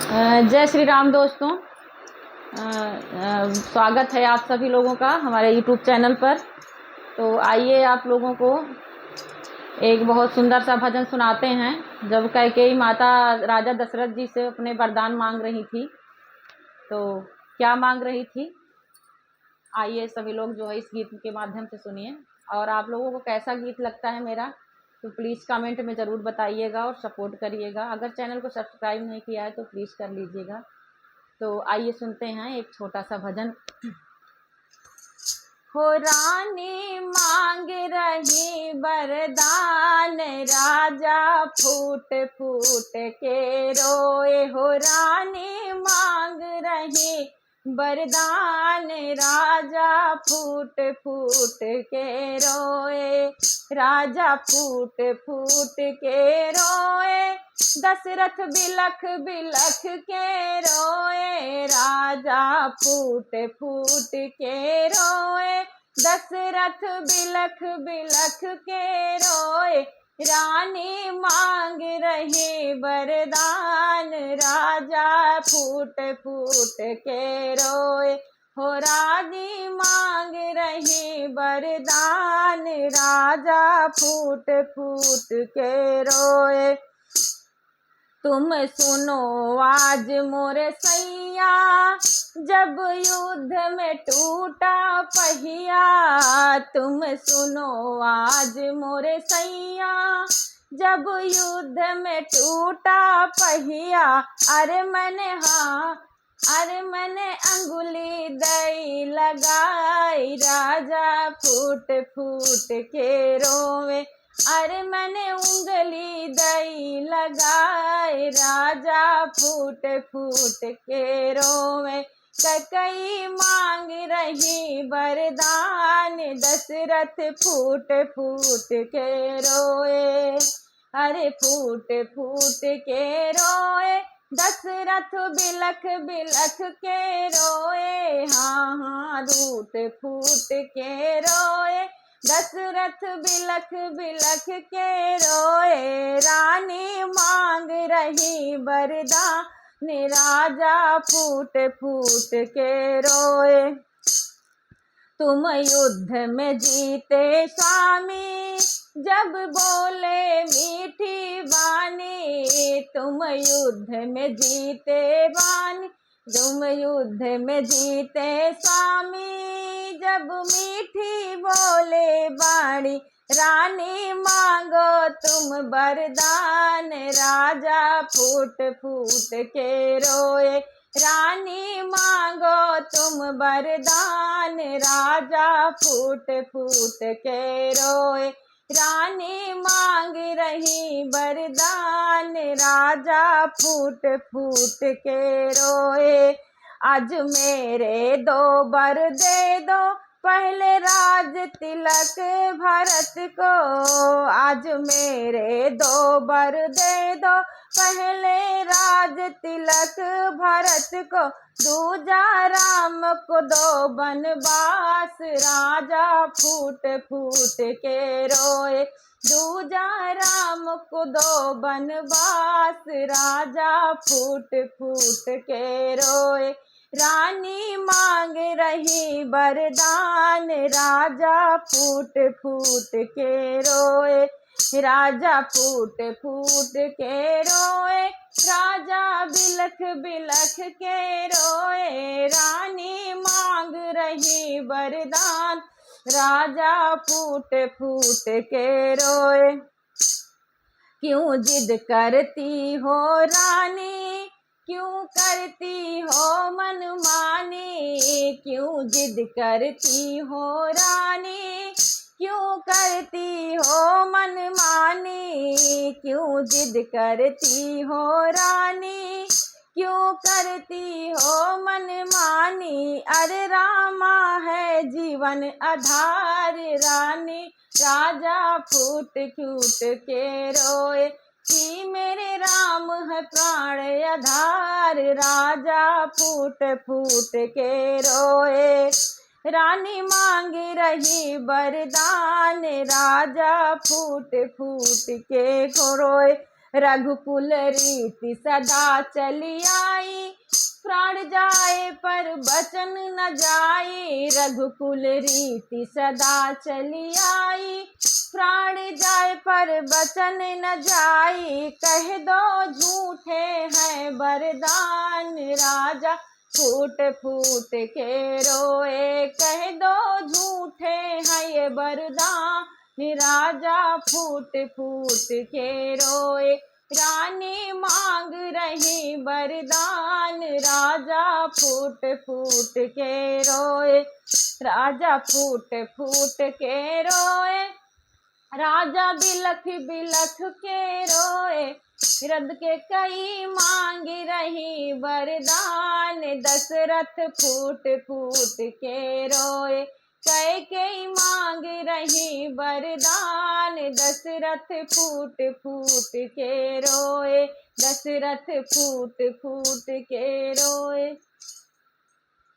जय श्री राम दोस्तों। स्वागत है आप सभी लोगों का हमारे YouTube चैनल पर। तो आइए आप लोगों को एक बहुत सुंदर सा भजन सुनाते हैं। जब कैकेयी माता राजा दशरथ जी से अपने वरदान मांग रही थी, तो क्या मांग रही थी, आइए सभी लोग जो है इस गीत के माध्यम से सुनिए। और आप लोगों को कैसा गीत लगता है मेरा, तो प्लीज़ कमेंट में ज़रूर बताइएगा और सपोर्ट करिएगा। अगर चैनल को सब्सक्राइब नहीं किया है तो प्लीज़ कर लीजिएगा। तो आइए सुनते हैं एक छोटा सा भजन। हो रानी मांग रही वरदान, राजा फूट फूट के रोए। हो रानी मांग रही वरदान, राजा फूट फूट के रोए। राजा फूट फूट के रोए, दशरथ बिलख बिलख के रोए। राजा फूट फूट के रोए, दशरथ बिलख बिलख के रोए। रानी मांग रही वरदान, राजा फूट फूट के रोए। हो रानी मांग रही वरदान, राजा फूट फूट के रोए। तुम सुनो आज मोरे सैया, जब युद्ध में टूटा पहिया। तुम सुनो आज मोरे सैया, जब युद्ध में टूटा पहिया। अरे मैंने अंगुली दई लगाई, राजा फूट फूट के रोवे। अरे मैंने उंगली दई लगाए, राजा फूट फूट के रोवे। कैकेयी मांग रही वरदान, दशरथ फूट फूट के रोए। अरे फूट फूट के रोए, दशरथ बिलख बिलख के रोए। हाँ रूठ फूट के रोए, दशरथ बिलख बिलख के रोए। रानी मांग रही वरदान, राजा फूट फूट के रोए। तुम युद्ध में जीते स्वामी, जब बोले मीठी वाणी। तुम युद्ध में जीते वाणी, तुम युद्ध में जीते स्वामी, जब मीठी बोले वाणी। रानी मांगो तुम वरदान, राजा फूट फूट के रोए। रानी मांगो तुम वरदान, राजा फूट फूट के रोए। रानी मांग रही वरदान, राजा फूट फूट के रोए। आज मेरे दो वर दे दो, पहले राज तिलक भरत को। आज मेरे दो वर दे दो, पहले राज तिलक भरत को। दूजा राम को दो बनवास, राजा फूट फूट के रोए। दूजा राम को दो बनवास, राजा फूट फूट के रोए। रानी मांग रही वरदान, राजा फूट फूट के रोए। राजा फूट फूट के रोए, राजा बिलख बिलख के रोए। रानी मांग रही वरदान, राजा फूट फूट के रोए। क्यों जिद करती हो रानी, क्यों करती हो मनमानी। क्यों जिद करती हो रानी, क्यों करती हो मनमानी। क्यों जिद करती हो रानी, क्यों करती हो मनमानी। अरे रामा है जीवन आधार, रानी राजा फूट फूट के रोए। कि मेरे राम है प्राण आधार, राजा फूट फूट के रोए। रानी मांग रही वरदान, राजा फूट फूट के रोए। रघुकुल रीति सदा चली आई, प्राण जाए पर बचन न जाए। रघुकुल रीति सदा चली आई, प्राण जाए पर बचन न जाए। कह दो झूठे हैं वरदान, राजा फूट फूट के रोए। कह दो झूठे हैं ये वरदान, राजा फूट फूट के रोए। रानी मांग रही वरदान, राजा फूट फूट के रोए। राजा फूट फूट के रोए, राजा बिलख बिलख के रोए। रद के कई मांग रही वरदान, दशरथ फूट फूट के रोए। कैकेयी मांग रही वरदान, दशरथ फूट फूट के रोए। दशरथ फूट फूट के रोए।